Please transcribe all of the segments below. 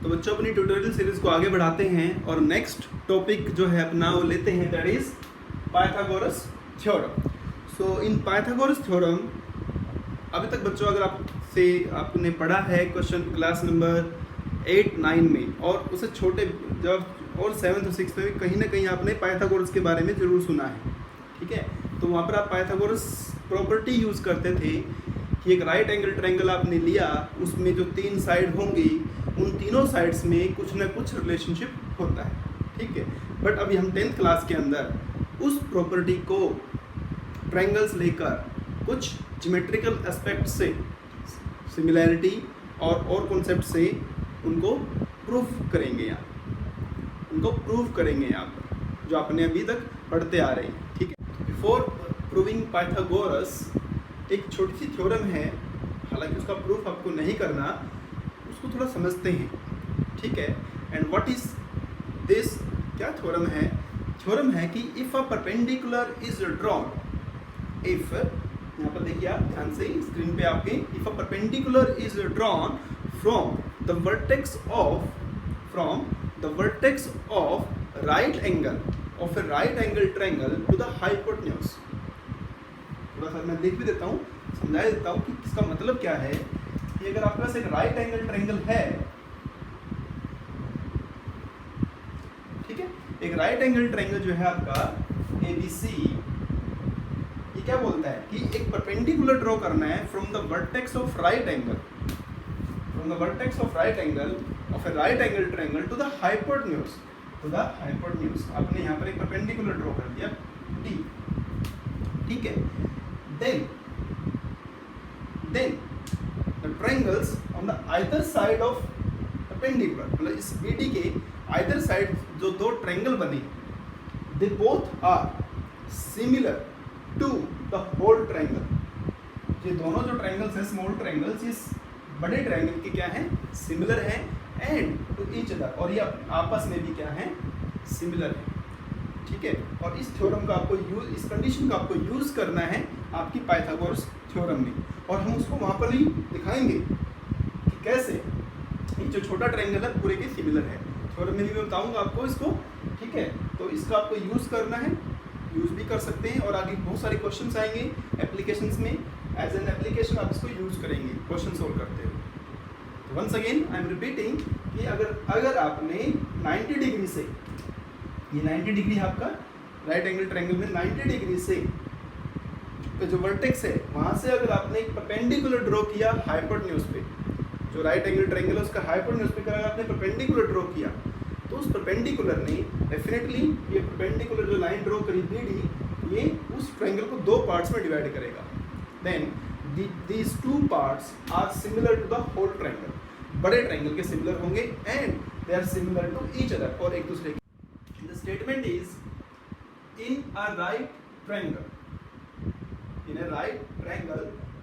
तो बच्चों अपनी ट्यूटोरियल सीरीज को आगे बढ़ाते हैं और नेक्स्ट टॉपिक जो है अपना वो लेते हैं, that is Pythagoras theorem. So in Pythagoras theorem अभी तक बच्चों अगर आपने पढ़ा है क्वेश्चन क्लास नंबर 8-9 में और उससे छोटे जब और 7th और 6th में भी कहीं ना कहीं आपने पाइथागोरस के बारे में ज़रूर सुना है, ठीक है। तो वहाँ पर आप पाइथागोरस प्रॉपर्टी यूज़ करते थे कि एक राइट एंगल ट्रायंगल आपने लिया, उसमें जो 3 साइड होंगी उन तीनों साइड्स में कुछ ना कुछ रिलेशनशिप होता है, ठीक है। बट अभी हम 10th क्लास के अंदर उस प्रॉपर्टी को ट्रायंगल्स लेकर कुछ ज्योमेट्रिकल एस्पेक्ट से सिमिलैरिटी और कॉन्सेप्ट से उनको प्रूफ करेंगे यहाँ पर जो आपने अभी तक पढ़ते आ रहे हैं, ठीक है। बिफोर प्रूविंग पाइथागोरस एक छोटी सी थ्योरम है, हालांकि उसका प्रूफ आपको नहीं करना, उसको थोड़ा समझते हैं, ठीक है। एंड व्हाट इज दिस, क्या थ्योरम है? थ्योरम है कि if a perpendicular is drawn, if, यहाँ पर देखिए आप ध्यान से स्क्रीन पे आपके, if a perpendicular is drawn from the vertex of right angle of a right angle triangle to the hypotenuse. थोड़ा सा मैं लिख भी देता हूँ, समझा देता हूँ कि इसका मतलब क्या है कि अगर आपके पास एक राइट एंगल ट्रायंगल है, ठीक है, एक राइट एंगल ट्रायंगल जो है आपका ABC, ये क्या बोलता है कि एक परपेंडिकुलर ड्रॉ करना है from the vertex of right angle of a right angle triangle to the hypotenuse, आपने यहाँ पर एक परपेंडिकुलर ड्रॉ कर दिया D, ठीक है। Then the triangles on the either side of perpendicular, मतलब इस BD के आइदर साइड जो दो ट्रायंगल बने, they both are similar to the whole triangle. ये दोनों जो ट्रायंगल्स हैं, स्मॉल ट्रायंगल्स, इस बड़े ट्रायंगल के क्या हैं, सिमिलर हैं, एंड टू ईच अदर, और ये आपस में भी क्या हैं, सिमिलर है, ठीक है। और इस थ्योरम का आपको इस कंडीशन का आपको यूज़ करना है आपकी पाइथागोरस थ्योरम में, और हम उसको वहाँ पर ही दिखाएंगे कि कैसे ये जो छोटा ट्रायंगल है पूरे के सिमिलर है। थ्योरम में भी मैं बताऊँगा आपको इसको, ठीक है। तो इसका आपको यूज़ करना है, यूज़ भी कर सकते हैं, और आगे बहुत सारे क्वेश्चंस आएंगे एप्लीकेशंस में, एज एन एप्लीकेशन आप इसको यूज़ करेंगे क्वेश्चन सोल्व करते हुए। तो once again I am repeating कि अगर आपने 90 डिग्री से, ये 90 डिग्री आपका राइट एंगल ट्रायंगल में 90 डिग्री से तो जो वर्टेक्स है वहाँ से अगर आपने एक परपेंडिकुलर ड्रॉ किया हाइपोटेन्यूज पे, जो राइट एंगल ट्रायंगल है उसका हाइपोटेन्यूज पे अगर आपने परपेंडिकुलर ड्रॉ किया, तो उस परपेंडिकुलर ने डेफिनेटली ये परपेंडिकुलर जो लाइन ड्रॉ करी BD, ये उस ट्रायंगल को 2 पार्ट्स में डिवाइड करेगा। Then these 2 parts are similar to the whole triangle, बड़े ट्रायंगल के सिमिलर होंगे, and they are similar to each other, और एक दूसरे के। The statement is in a right triangle,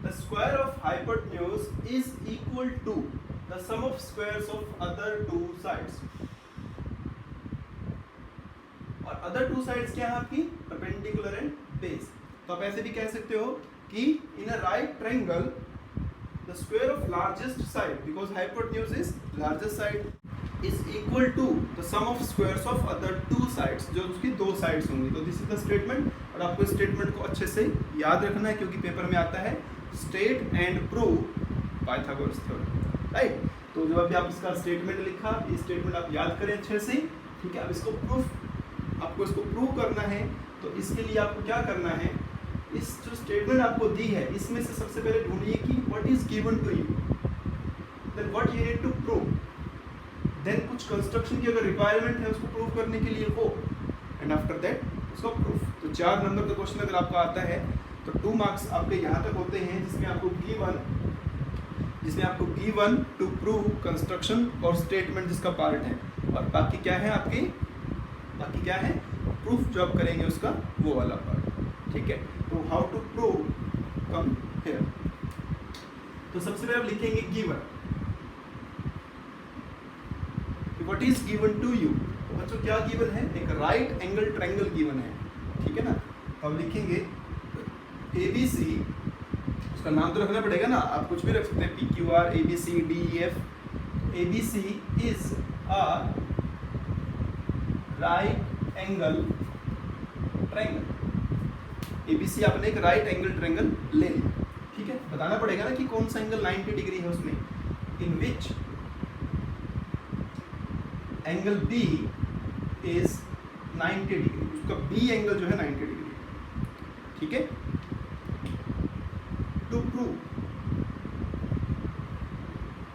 the square of hypotenuse is equal to the sum of squares of other 2 sides, और other 2 sides क्या है आपकी, perpendicular and base। तो आप ऐसे भी कह सकते हो कि in a right triangle the square of largest side, because hypotenuse is largest side, is equal to the sum of squares of other 2 sides, जो उसकी 2 sides होंगी। तो दिस इज द स्टेटमेंट, और आपको इस स्टेटमेंट को अच्छे से याद रखना है क्योंकि पेपर में आता है state and prove Pythagoras theorem, right. तो जब अभी आप इसका स्टेटमेंट लिखा, ये स्टेटमेंट आप याद करें अच्छे से, ठीक है। अब आपको इसको प्रूव करना है, तो इसके लिए आपको क्या करना है, इस जो स्टेटमेंट आपको दी है इसमें से सबसे पहले ढूंढिए कि what is given to you, then what you need to prove, then कुछ कंस्ट्रक्शन की अगर रिक्वायरमेंट है उसको प्रूव करने के लिए वो, एंड आफ्टर दैट उसको प्रूफ। तो 4 नंबर का क्वेश्चन अगर आपका आता है तो 2 मार्क्स आपके यहाँ तक होते हैं, जिसमें आपको गिवन टू प्रूव कंस्ट्रक्शन और स्टेटमेंट जिसका पार्ट है, और बाकी क्या है प्रूफ जो आप करेंगे उसका वो वाला पार्ट, ठीक है। तो how to prove come here. तो सबसे पहले आप लिखेंगे given, what is given to you. तो बच्चों क्या गिवन है, एक राइट एंगल ट्रायंगल गिवन है, ठीक है ना। तो अब लिखेंगे ABC, उसका नाम तो रखना पड़ेगा ना, आप कुछ भी रख सकते हैं, PQR ABCDEF, ABC is a right angle triangle. ABC आपने एक राइट एंगल ट्रायंगल ले लिया, ठीक है. बताना पड़ेगा ना कि कौन सा एंगल 90 डिग्री है उसमें. In which angle B is 90 degree. उसका B एंगल जो है 90 डिग्री, ठीक है. टू प्रूव,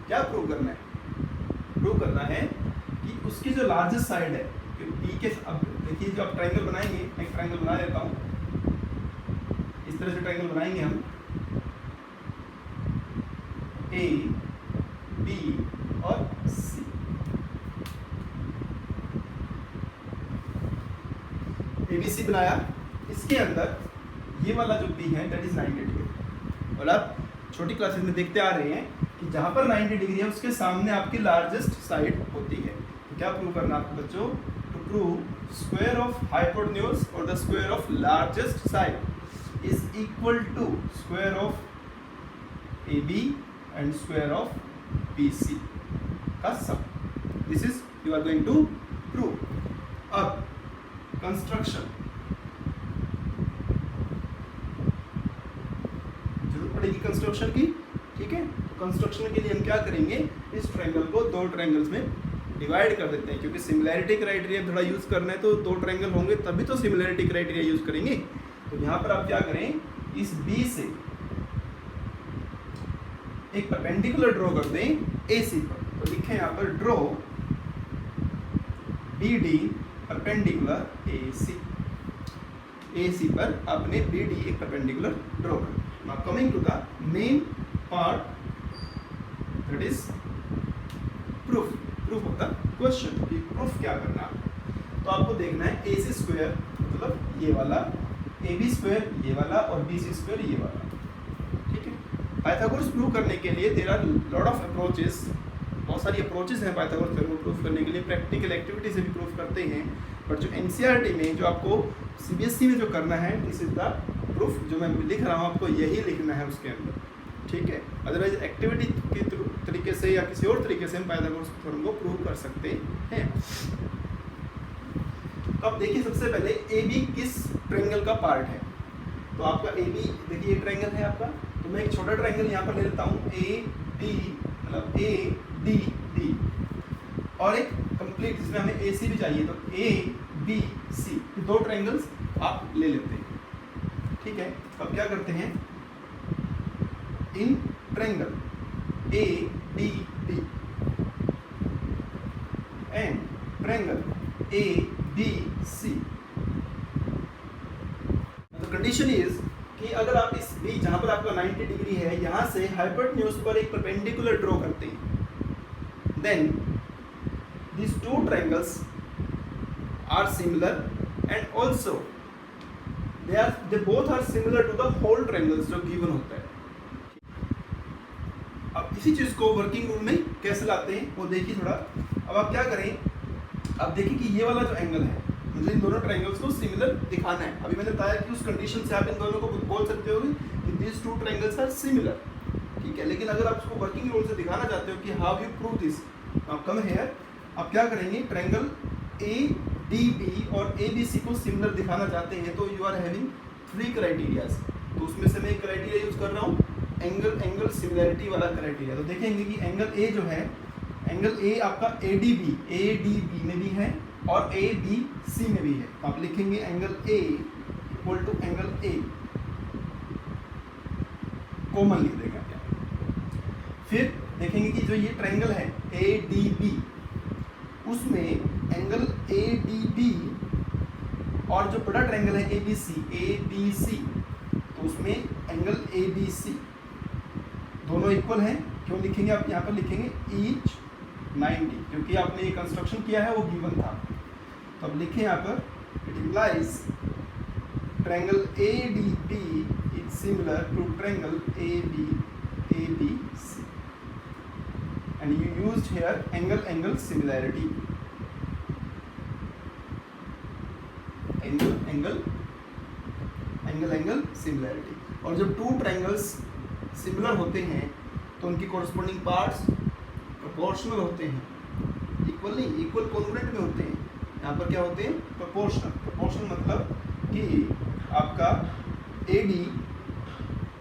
क्या प्रूव करना है? प्रूव करना है कि उसकी जो लार्जेस्ट साइड है, कि B के, अब देखिए जो आप ट्रायंगल बनाएंगे, एक ट्रायंगल बना लेता हूँ. इस तरह से ट्रायंगल बनाएंगे हम, A, B और C. ABC बनाया, इसके अंदर ये वाला जो B है दैट इज 90 डिग्री. और आप छोटी क्लासेस में देखते आ रहे हैं कि जहां पर 90 डिग्री है उसके सामने आपकी लार्जेस्ट साइड होती है. तो क्या प्रूव करना आपको बच्चों? To prove square of hypotenuse और the square of largest side is equal to square of AB and square of BC का sum. This is you are going to prove. अब कंस्ट्रक्शन जरूरत पड़ेगी कंस्ट्रक्शन की, ठीक है. तो कंस्ट्रक्शन के लिए हम क्या करेंगे, इस ट्रायंगल को दो ट्रायंगल्स में डिवाइड कर देते हैं, क्योंकि सिमिलैरिटी क्राइटेरिया थोड़ा यूज करना है. तो दो ट्रायंगल होंगे तभी तो सिमिलैरिटी क्राइटेरिया यूज करेंगे. तो यहाँ पर आप क्या करें, इस B से एक परपेंडिकुलर ड्रॉ कर दें AC पर. तो लिखें यहाँ पर ड्रॉ BD परपेंडिकुलर AC पर आपने BD एक परपेंडिकुलर ड्रॉ कर. Now coming to the main part, that is proof of the question. कि प्रूफ क्या करना है, तो आपको देखना है AC स्क्वायर मतलब ये वाला, AB स्क्वायर ये वाला और BC स्क्वायर ये वाला, ठीक है. पाइथागोरस प्रूव करने के लिए there are lot of approaches, बहुत सारी अप्रोचेस हैं पाइथागोरस थ्योरम को प्रूव करने के लिए. प्रैक्टिकल एक्टिविटी से भी प्रूव करते हैं, बट जो NCERT में जो आपको CBSE में जो करना है, दिस इज द प्रूफ. जो मैं लिख रहा हूँ आपको यही लिखना है उसके अंदर, ठीक है. अदरवाइज एक्टिविटी के तरीके से या किसी और तरीके से हम पाइथागोरस थ्योरम को प्रूव कर सकते हैं. तो अब देखिए सबसे पहले AB किस ट्रायंगल का पार्ट है. तो आपका AB देखिए ये ट्रायंगल है आपका. तो मैं एक छोटा ट्रायंगल यहाँ पर ले लेता हूँ, AB मतलब ADB, और एक कंप्लीट जिसमें हमें AC भी चाहिए, तो ABC. दो ट्रायंगल्स आप ले लेते हैं, ठीक है. अब क्या करते हैं, in triangle ADB and triangle ABC, तो कंडीशन इज कि अगर आप इस B जहां पर आपका 90 डिग्री है, यहां से हाइपोटेन्यूज पर एक परपेंडिकुलर ड्रॉ करते हैं, then these two triangles are similar and also they both are similar to the whole triangles जो given होता है. अब इसी चीज को वर्किंग रूल में कैसे लाते हैं वो देखिए थोड़ा. अब आप क्या करें, अब देखिए कि ये वाला जो एंगल है, मुझे इन दोनों ट्रायंगल्स को सिमिलर दिखाना है. अभी मैंने बताया कि उस कंडीशन से आप इन दोनों को बोल सकते हो कि these two triangles are similar, ठीक है. लेकिन अगर आप उसको वर्किंग रूल से दिखाना चाहते हो कि how you prove this, come here. आप क्या करेंगे, ट्रायंगल ADB और ABC को सिमिलर दिखाना चाहते हैं, तो यू आर हैविंग 3 क्राइटेरियाज. तो उसमें से मैं एक क्राइटेरिया यूज कर रहा हूँ, एंगल सिमिलैरिटी वाला क्राइटेरिया. तो देखेंगे कि एंगल A जो है, एंगल A आपका ADB में भी है और ABC में भी है. तो आप लिखेंगे angle A equal to angle A, common लिख देंगे आप. फिर देखेंगे कि जो ये ट्रायंगल है ADB, उसमें एंगल ADB और जो बड़ा ट्रायंगल है ABC, तो उसमें एंगल ABC दोनों इक्वल हैं. क्यों लिखेंगे आप यहाँ पर लिखेंगे ईच 90, क्योंकि आपने ये कंस्ट्रक्शन किया है वो गिवन था. तो अब लिखें यहाँ पर, it implies triangle ADB is similar to triangle ABC and you used here angle similarity. angle similarity. और जब टू ट्रायंगल्स सिमिलर होते हैं तो उनकी कोरस्पोंडिंग पार्ट्स प्रोपोर्शनल होते हैं, इक्वल नहीं, इक्वल कॉन्ग्रुएंट में होते हैं। यहाँ पर क्या होते हैं? प्रोपोर्शनल। प्रोपोर्शनल मतलब कि आपका AD,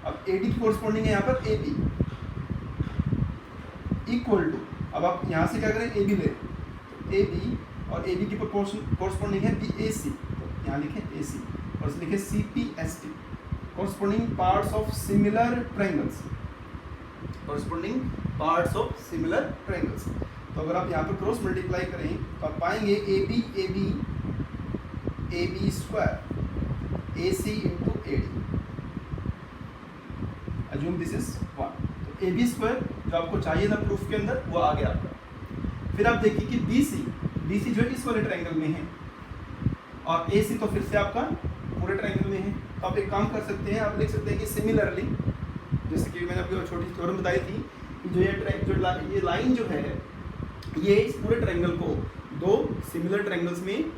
अब AD की कोरस्पॉन्डिंग है यहाँ पर AB इक्वल टू, अब आप यहाँ से क्या करें? AB ले, तो AB और AB की प्रोपोर्शन कोरस्पॉन्डिंग है BAC, तो यहाँ लिखें AC और इसे लिखें CPST, corresponding parts of similar triangles, corresponding parts of similar triangles. तो अगर आप यहाँ पर क्रॉस मल्टीप्लाई करें तो आप पाएंगे AB square AC into AD, assume this is 1, तो AB स्क्वायर जो आपको चाहिए था प्रूफ के अंदर वो आ गया आपका। फिर आप देखिए कि BC जो इस वाले ट्रायंगल में है और AC तो फिर से आपका पूरे ट्रायंगल में है। तो आप एक काम कर सकते हैं, आप लिख सकते हैं कि सिमिलरली, जैसे कि मैंने आपको छोटी थ्योरम बताई थी कि जो ये लाइन जो है ये इस पूरे ट्रायंगल को दो सिमिलर ट्रायंगल्स में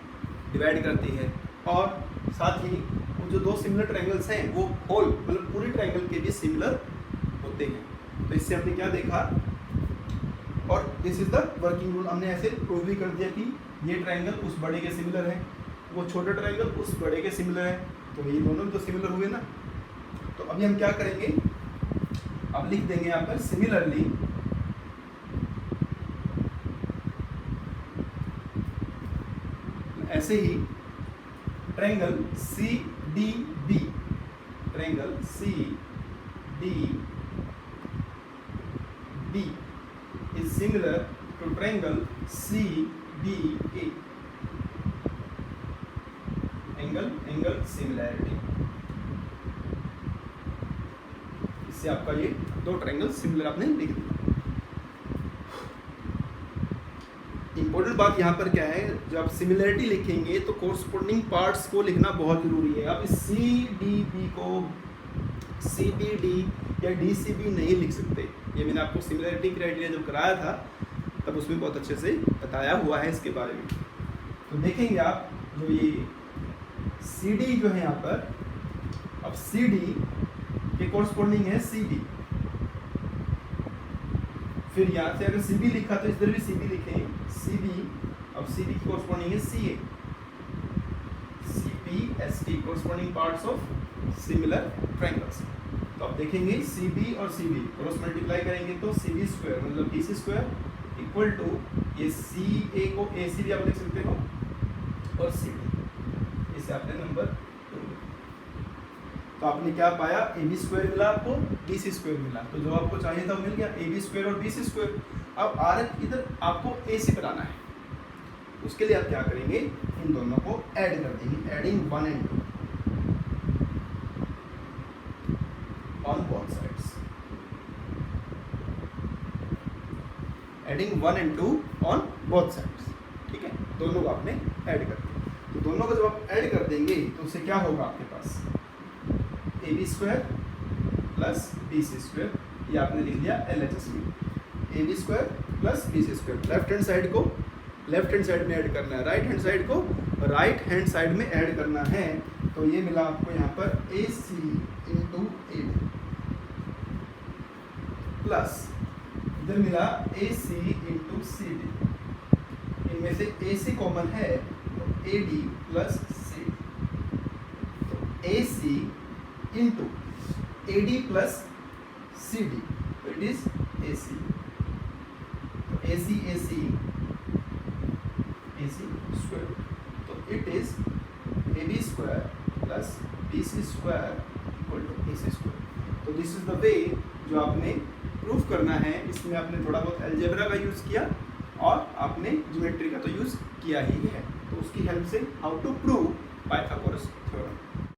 डिवाइड करती है और साथ ही वो जो दो सिमिलर ट्रायंगल्स हैं वो होल मतलब पूरे ट्रायंगल के भी सिमिलर होते हैं। तो इससे हमने क्या देखा, और this is the working rule, हमने ऐसे प्रूव भी कर दिया कि ये ट्रायंगल उस बड़े के सिमिलर है, वो छोटा ट्रायंगल उस बड़े के सिमिलर है, तो ये दोनों तो सिमिलर हुए ना। तो अभी हम क्या करेंगे, अब लिख देंगे यहाँ पर सिमिलरली ऐसे ही triangle CDB, triangle CDB is similar to triangle CBA, angle similarity. इससे आपका ये दो ट्रायंगल सिमिलर आपने लिख दिया। इंपॉर्टेंट बात यहाँ पर क्या है, जब आप सिमिलैरिटी लिखेंगे तो कोरस्पॉन्डिंग पार्ट्स को लिखना बहुत जरूरी है। आप इस CDB को CBD या DCB नहीं लिख सकते, ये मैंने आपको सिमिलैरिटी क्राइटेरिया जब कराया था तब उसमें बहुत अच्छे से बताया हुआ है इसके बारे में। तो देखेंगे आप जो ये CD जो है यहाँ पर, अब CD के कोरस्पॉन्डिंग है CB, फिर यहाँ से अगर CB लिखा तो इधर भी CB लिखें CB, अब CB की कोरस्पॉन्डिंग है CA, CPST, corresponding parts of similar triangles. तो आप देखेंगे CB और CB क्रॉस मल्टीप्लाई करेंगे तो CB स्क्वायर मतलब BC स्क्वायर इक्वल टू ये CA को AC भी आप लिख सकते हो और CD, इसे आपने नंबर 2। तो आपने क्या पाया, AB स्क्वायर मिला आपको, BC स्क्वायर मिला, तो जो आपको चाहिए था वो मिल गया, AB स्क्वायर और BC स्क्वायर। अब RF इधर आपको AC बनाना है, उसके लिए आप क्या करेंगे, इन दोनों को ऐड कर देंगे, adding 1 and 2 on both sides, adding 1 and 2 on both sides, ठीक है। दोनों को आपने ऐड कर दिया, तो दोनों को जब आप ऐड कर देंगे तो उससे क्या होगा आपके पास, AB square plus BC square, ये आपने लिख दिया LHS में, AB square plus BC square. Left hand side को लेफ्ट हैंड साइड में ऐड करना है, राइट हैंड साइड को राइट हैंड साइड में ऐड करना है। तो ये मिला आपको यहाँ पर AC इंटू AB प्लस इधर मिला AC इंटू CD, इनमें से AC कॉमन है तो AD प्लस CD, तो AC into AD plus CD, तो इट इज AC, तो AC स्क्वायर, तो it is AB square plus BC square equal to AC square. तो दिस इज द वे जो आपने प्रूफ करना है। इसमें आपने थोड़ा बहुत अलजेब्रा का यूज़ किया और आपने ज्योमेट्री का तो यूज़ किया ही है, तो उसकी हेल्प से how to prove Pythagoras theorem.